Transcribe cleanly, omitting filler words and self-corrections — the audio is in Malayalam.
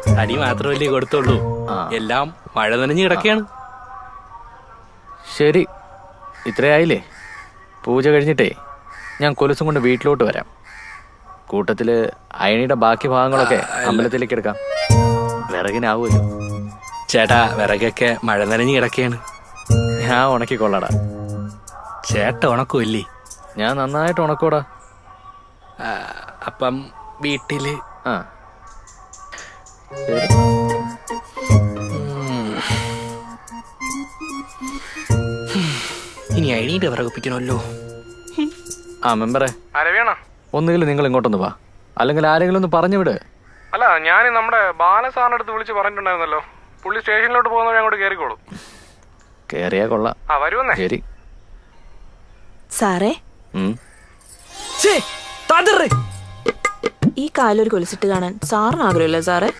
തനി മാത്രമല്ലേ കൊടുത്തുള്ളൂ, എല്ലാം മഴ നനഞ്ഞ് കിടക്കുകയാണ്. ശരി, ഇത്രയായില്ലേ? പൂജ കഴിഞ്ഞിട്ടേ ഞാൻ കൊലുസും കൊണ്ട് വീട്ടിലോട്ട് വരാം. കൂട്ടത്തില് അയണിയുടെ ബാക്കി ഭാഗങ്ങളൊക്കെ അമ്പലത്തിലേക്ക് എടുക്കാം. വിറകിനാവുമല്ലോ. ചേട്ടാ, വിറകൊക്കെ മഴ നനഞ്ഞ് കിടക്കുകയാണ്. ഞാൻ ഉണക്കിക്കൊള്ളടാ. ചേട്ട ഉണക്കുമല്ലേ? ഞാൻ നന്നായിട്ട് ഉണക്കോടാ. അപ്പം വീട്ടില് ആ ശരി. ഇനി അയണീന്റെ വിറകിപ്പിക്കണമല്ലോ. ആ മെമ്പറെ, ഒന്നുകിൽ നിങ്ങൾ ഇങ്ങോട്ടൊന്ന് വാ, അല്ലെങ്കിൽ ആരെങ്കിലും ഒന്ന് പറഞ്ഞു വിട്. അല്ല, ഞാൻ നമ്മുടെ ബാലസാറിന്റെ അടുത്ത് വിളിച്ച് പറഞ്ഞിട്ടുണ്ടായിരുന്നല്ലോ, പുള്ളി സ്റ്റേഷനിലോട്ട് പോകുന്നവരെ അങ്ങോട്ട് കയറിക്കോളൂ. കേറിയാ കൊള്ളാം. ആ വരുവന്നേ. ശരി സാറേ, ഈ കാലൊരു കൊലുസിട്ട് കാണാൻ സാറിന് ആഗ്രഹമില്ല സാറേ?